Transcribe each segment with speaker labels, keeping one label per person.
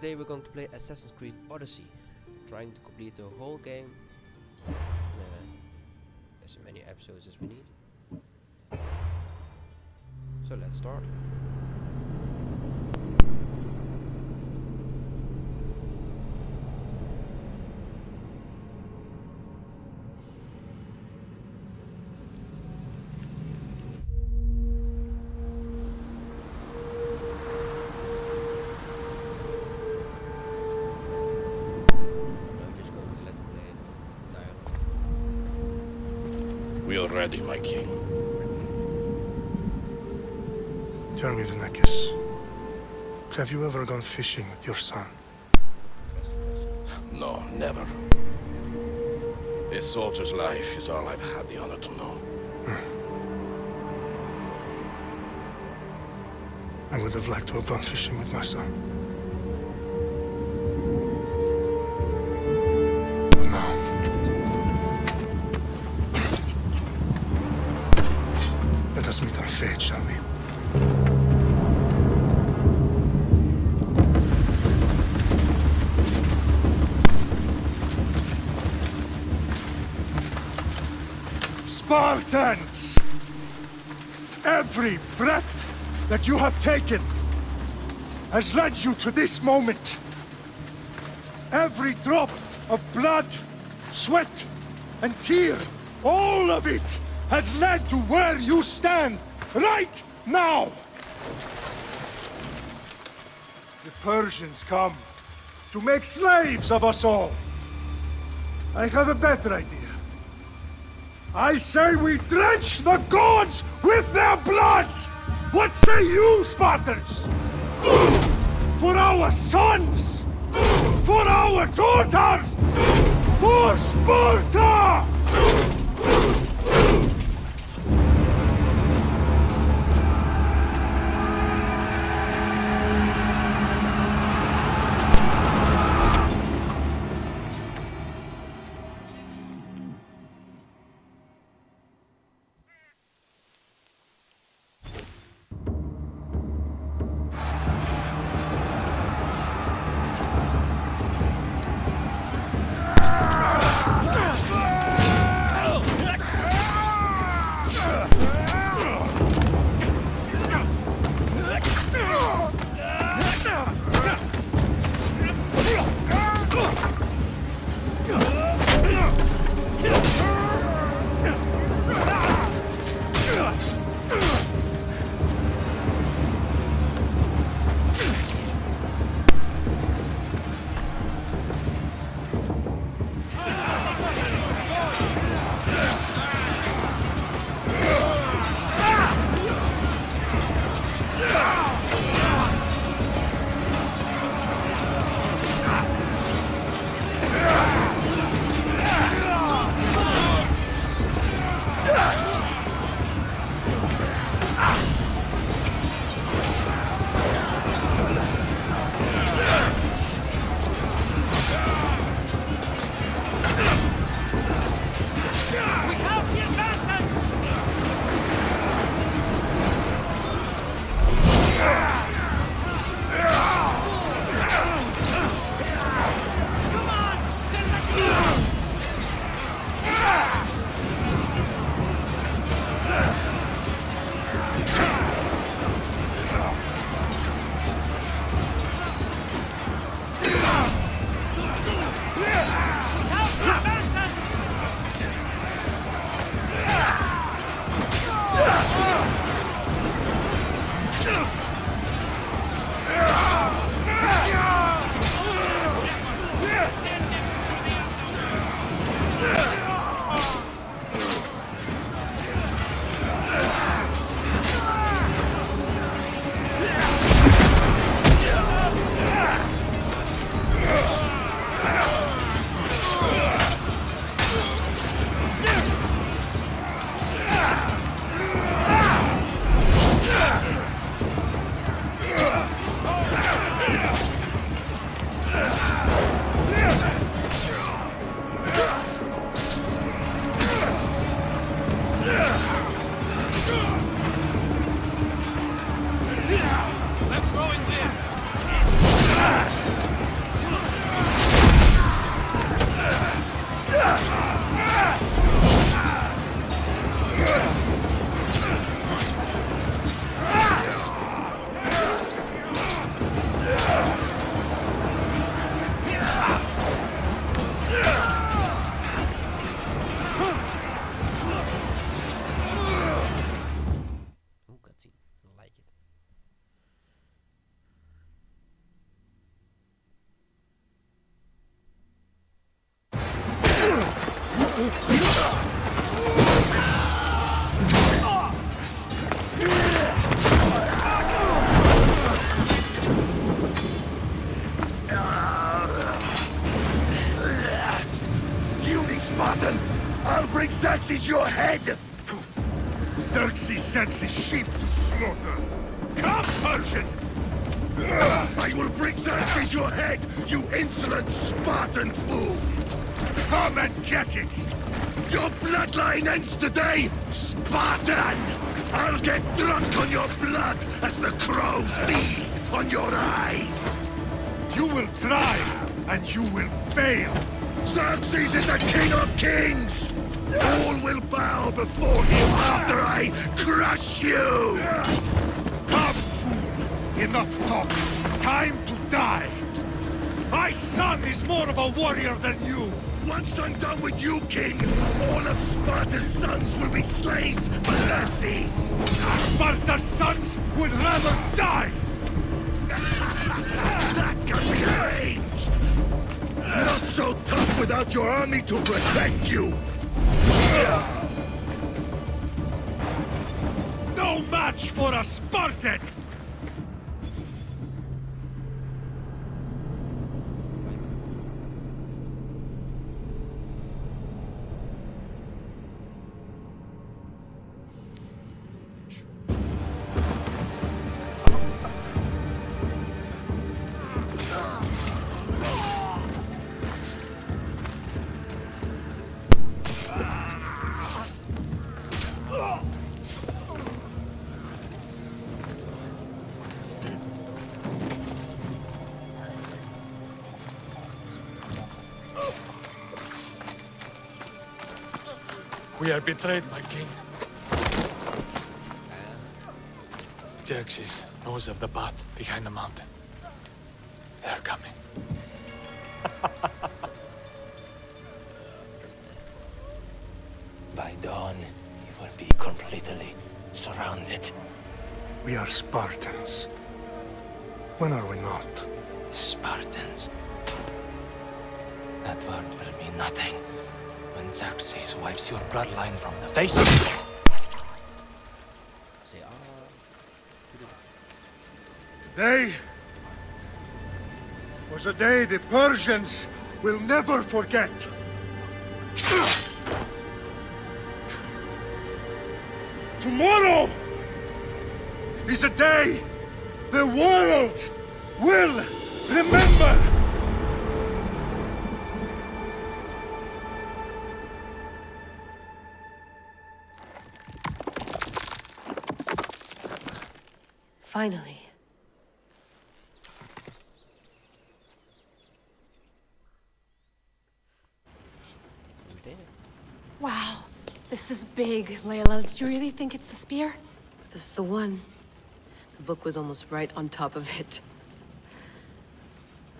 Speaker 1: today we're going to play Assassin's Creed Odyssey, trying to complete the whole game as many episodes as we need. So let's start.
Speaker 2: We are ready, my king.
Speaker 3: Tell me, the Nekis, have you ever gone fishing with your son?
Speaker 2: No, never. A soldier's life is all I've had the honor to know.
Speaker 3: I would have liked to have gone fishing with my son. But now... let us meet our fate, shall we? Spartans! Every breath that you have taken has led you to this moment. Every drop of blood, sweat, and tear, all of it has led to where you stand right now. The Persians come to make slaves of us all. I have a better idea. I say we drench the gods with their blood! What say you, Spartans? For our sons! For our daughters! For Sparta!
Speaker 2: Puny Spartan! I'll bring Xerxes your head!
Speaker 3: Xerxes sends his sheep to slaughter. Come, Persian!
Speaker 2: I will bring Xerxes your head, you insolent Spartan fool!
Speaker 3: Come and get it!
Speaker 2: Your bloodline ends today, Spartan! I'll get drunk on your blood as the crows feed on your eyes!
Speaker 3: You will try, and you will fail!
Speaker 2: Xerxes is the king of kings! All will bow before him after I crush you!
Speaker 3: Come, fool! Enough talk! Time to die! My son is more of a warrior than you!
Speaker 2: Once I'm done with you, king, all of Sparta's sons will be slaves for Xerxes!
Speaker 3: Sparta's sons would rather die!
Speaker 2: That can be arranged! Not so tough without your army to protect you!
Speaker 3: No match for a Spartan!
Speaker 1: He's no match for.
Speaker 4: We are betrayed, my king. Xerxes knows of the path behind the mountain. They are coming.
Speaker 5: By dawn, you will be completely surrounded.
Speaker 3: We are Spartans. When are we not?
Speaker 5: Spartans. That word will mean nothing when Xerxes wipes your bloodline from the face of the...
Speaker 1: Say,
Speaker 3: Today was a day the Persians will never forget. Tomorrow is a day the world will remember.
Speaker 6: Finally.
Speaker 1: who's there?
Speaker 6: Wow. This is big, Layla. Did you really think it's the spear?
Speaker 7: This is the one. The book was almost right on top of it.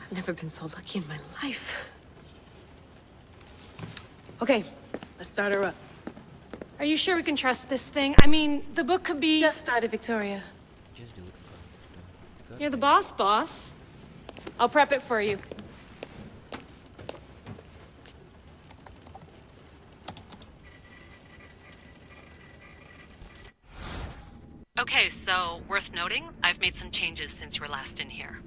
Speaker 7: I've never been so lucky in my life. Okay, let's start her up.
Speaker 6: Are you sure we can trust this thing? I mean, the book could be...
Speaker 7: Just started, Victoria.
Speaker 1: Just do it. Good.
Speaker 6: You're the boss. I'll prep it for you.
Speaker 8: Okay, so worth noting, I've made some changes since you were last in here.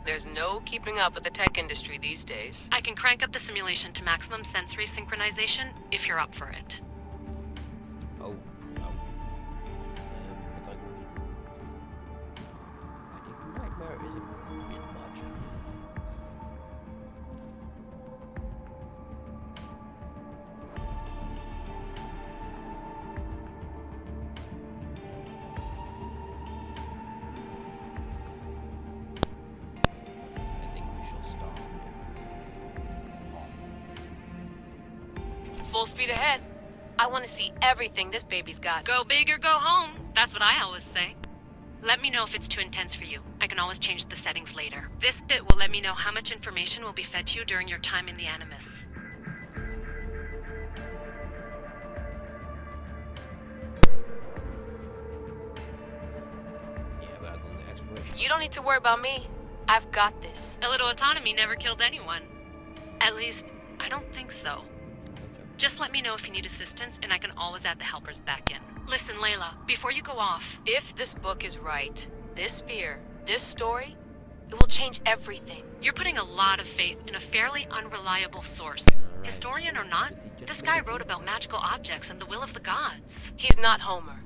Speaker 7: There's no keeping up with the tech industry these days.
Speaker 8: I can crank up the simulation to maximum sensory synchronization if you're up for it.
Speaker 1: Oh. Wat I go to do? I think Nightmare is a bit much. I think we shall start with
Speaker 7: Full speed ahead. I want to see everything this baby's got.
Speaker 8: Go big or go home. That's what I always say. Let me know if it's too intense for you. I can always change the settings later. This bit will let me know how much information will be fed to you during your time in the Animus.
Speaker 1: yeah, but I'll go to exploration.
Speaker 7: You don't need to worry about me. I've got this.
Speaker 8: A little autonomy never killed anyone. At least, I don't think so. Just let me know if you need assistance, and I can always add the helpers back in. Listen, Layla, before you go off...
Speaker 7: If this book is right, this spear, this story, it will change everything.
Speaker 8: You're putting a lot of faith in a fairly unreliable source. Historian or not, this guy wrote about magical objects and the will of the gods.
Speaker 7: He's not Homer.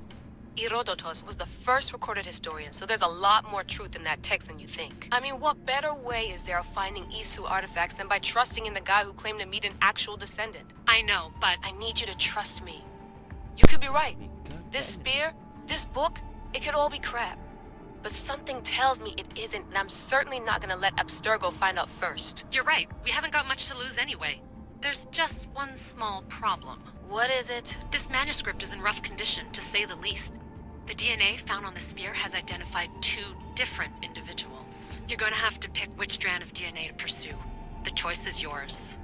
Speaker 7: Herodotus was the first recorded historian, so there's a lot more truth in that text than you think. I mean, what better way is there of finding Isu artifacts than by trusting in the guy who claimed to meet an actual descendant?
Speaker 8: I know, but...
Speaker 7: I need you to trust me. You could be right. This spear, this book, it could all be crap. But something tells me it isn't, and I'm certainly not gonna let Abstergo find out first.
Speaker 8: You're right. We haven't got much to lose anyway. There's just one small problem.
Speaker 7: What is it?
Speaker 8: This manuscript is in rough condition, to say the least. The DNA found on the spear has identified 2 different individuals. You're gonna have to pick which strand of DNA to pursue. The choice is yours.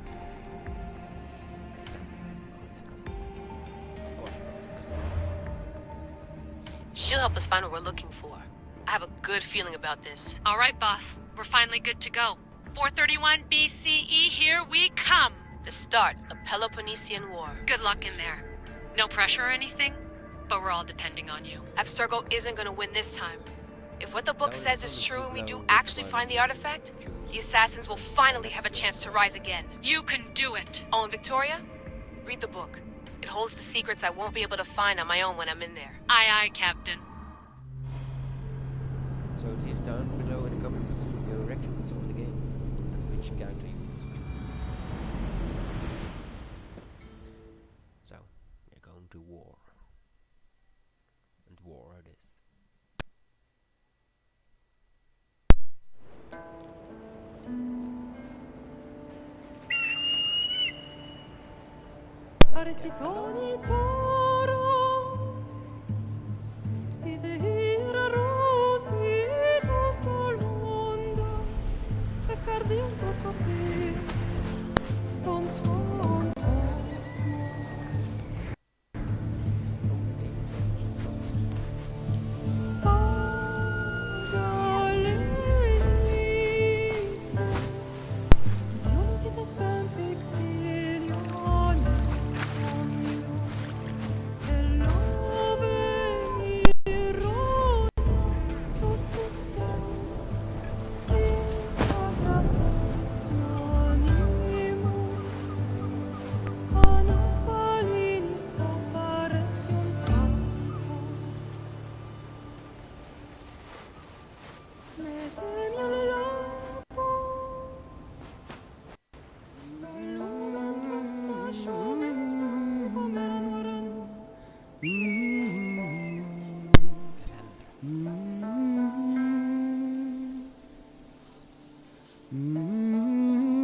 Speaker 7: She'll help us find what we're looking for. I have a good feeling about this.
Speaker 8: All right, boss. We're finally good to go. 431 BCE, here we come!
Speaker 7: The start of the Peloponnesian War.
Speaker 8: Good luck in there. No pressure or anything, but we're all depending on you.
Speaker 7: Abstergo isn't gonna win this time. If what the book says is true and we do actually find the artifact, the assassins will finally have a chance to rise again.
Speaker 8: You can do it!
Speaker 7: Oh, and Victoria? Read the book. It holds the secrets I won't be able to find on my own when I'm in there.
Speaker 8: Aye, aye, Captain.
Speaker 1: So leave down below in the comments your reactions on the game and which character you use. So, we're going to war. And war it is.
Speaker 9: Arestitoni toro, idehira rositos tolondas, cardios boscopir, ton son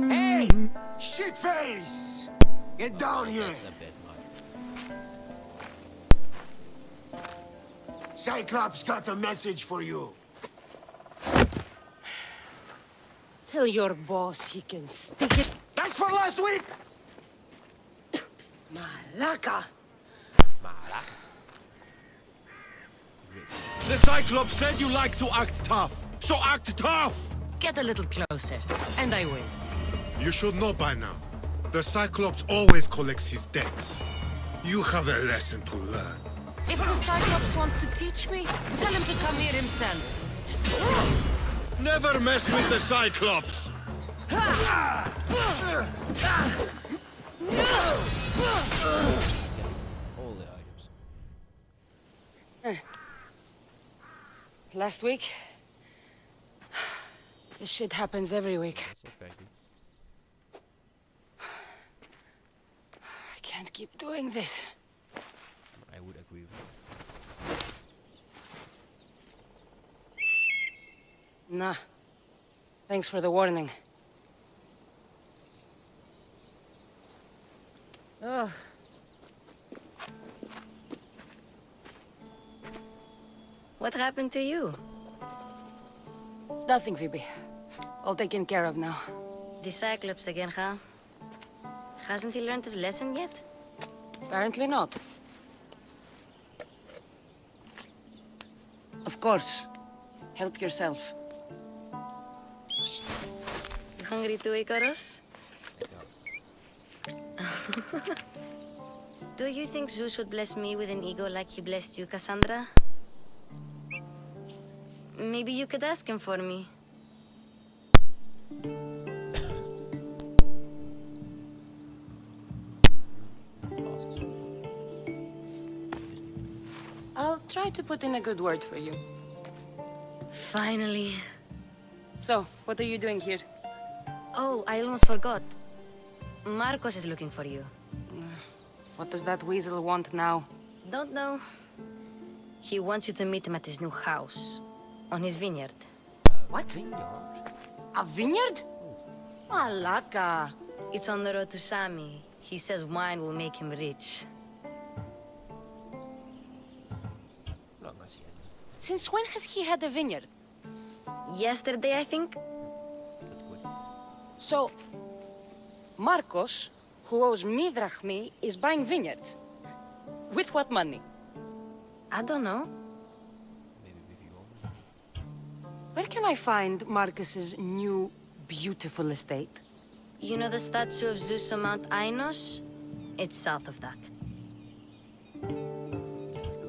Speaker 2: Hey! Shitface! Get down here!
Speaker 1: That's a bit much.
Speaker 2: Cyclops got a message for you.
Speaker 9: Tell your boss he can stick it.
Speaker 2: That's for last week!
Speaker 9: Malaka.
Speaker 10: The Cyclops said you like to act tough, so act tough!
Speaker 9: Get a little closer, and I will.
Speaker 11: You should know by now. The Cyclops always collects his debts. You have a lesson to learn.
Speaker 9: If the Cyclops wants to teach me, tell him to come here himself.
Speaker 10: Never mess with the Cyclops!
Speaker 1: All the items.
Speaker 9: Last week? This shit happens every week.
Speaker 1: That's okay.
Speaker 9: I can't keep doing this.
Speaker 1: I would agree with you.
Speaker 9: Nah. Thanks for the warning. Oh.
Speaker 6: What happened to you?
Speaker 9: It's nothing, Phoebe. All taken care of now.
Speaker 6: The Cyclops again, huh? Hasn't he learned his lesson yet?
Speaker 9: Apparently not. Of course. Help yourself.
Speaker 6: You hungry too, Icarus?
Speaker 12: Do you think Zeus would bless me with an ego like he blessed you, Cassandra? Maybe you could ask him for me.
Speaker 9: I'll try to put in a good word for you.
Speaker 12: Finally.
Speaker 9: So, what are you doing here?
Speaker 12: Oh, I almost forgot. Marcos is looking for you.
Speaker 9: What does that weasel want now?
Speaker 12: Don't know. He wants you to meet him at his new house. On his vineyard.
Speaker 9: What? A vineyard? Malaka.
Speaker 12: It's on the road to Sami. He says wine will make him rich.
Speaker 9: Since when has he had a vineyard?
Speaker 12: Yesterday, I think?
Speaker 9: So, Marcos, who owes me drachmi, is buying vineyards. With what money?
Speaker 12: I don't know.
Speaker 9: Where can I find Marcus's new, beautiful estate?
Speaker 12: You know the statue of Zeus on Mount Ainos? It's south of that.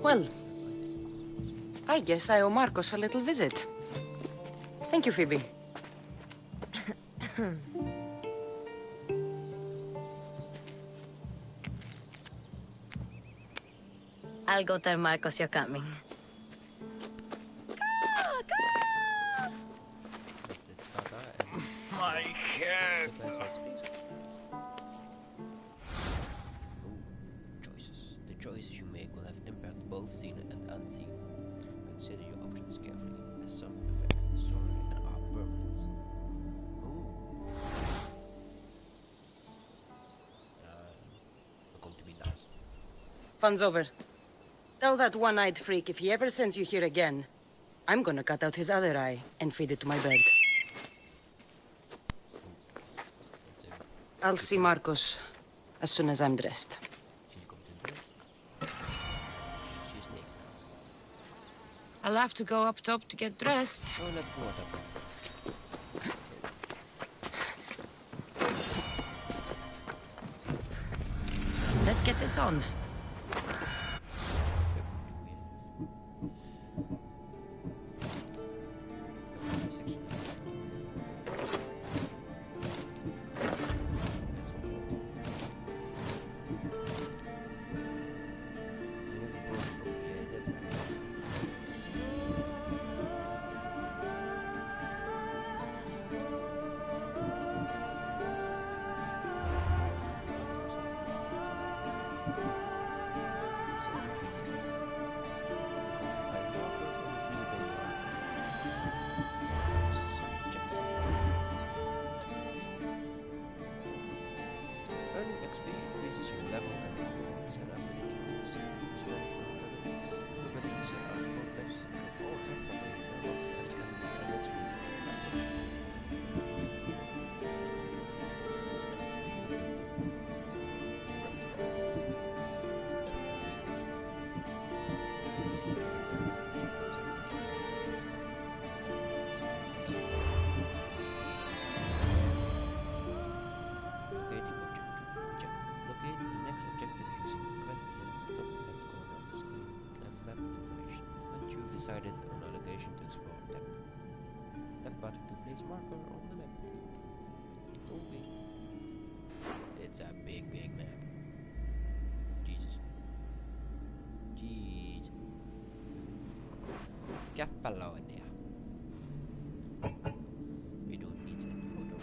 Speaker 9: Well, I guess I owe Marcos a little visit. Thank you, Phoebe.
Speaker 12: I'll go tell Marcos you're coming.
Speaker 10: My head.
Speaker 1: Choices. The choices you make will have impact both seen and unseen. Consider your options carefully, as some affect the story and are permanent. Going to be nice.
Speaker 9: Fun's over. Tell that one-eyed freak if he ever sends you here again, I'm gonna cut out his other eye and feed it to my bird. I'll see Marcos as soon as I'm dressed.
Speaker 12: I'll have to go up top to get dressed.
Speaker 1: Oh, let's go up.
Speaker 12: Let's get this on.
Speaker 1: Decided on a location to explore. Tap. Left button to place marker on the map. Okay. It's a big, big map. Jesus. Jeez. Käppälä on there. We don't need any photo.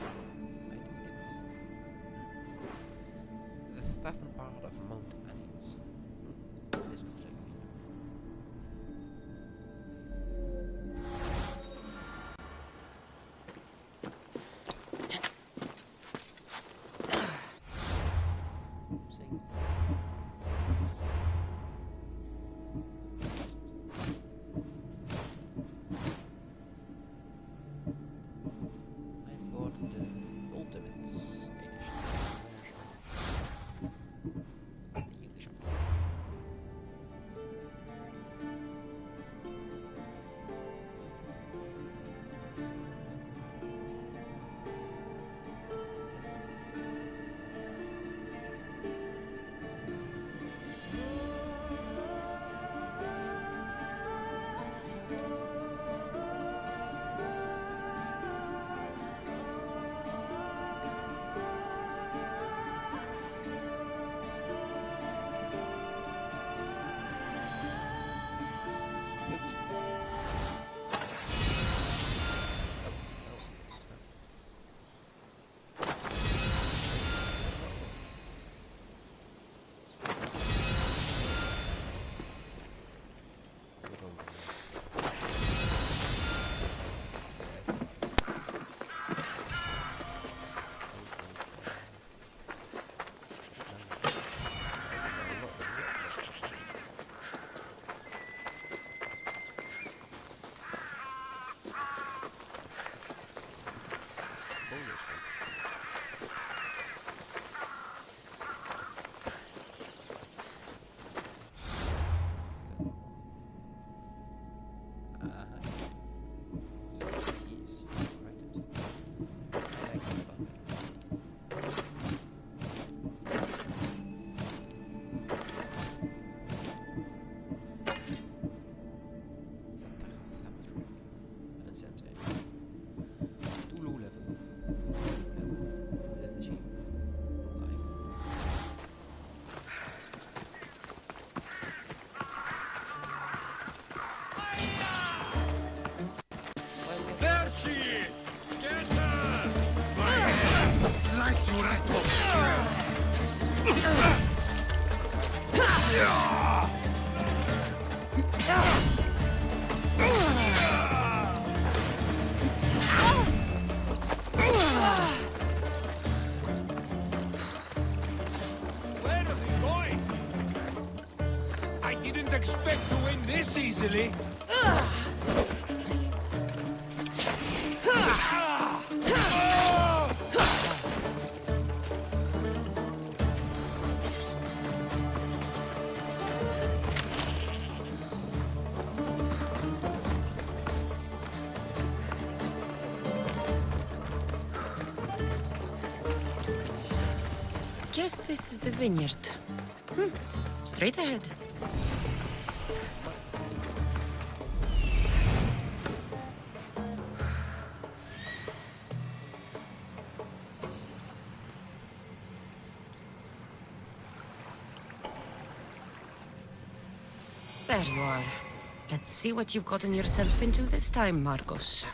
Speaker 1: I think it's the southern part of Mount Annis. This looks like the
Speaker 11: slice you right
Speaker 10: Where are they going? I didn't expect to win this easily.
Speaker 9: Guess this is the vineyard. Straight ahead. There you are. Let's see what you've gotten yourself into this time, Marcos.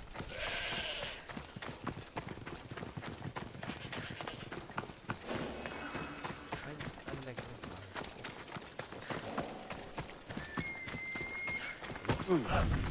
Speaker 1: I'm like...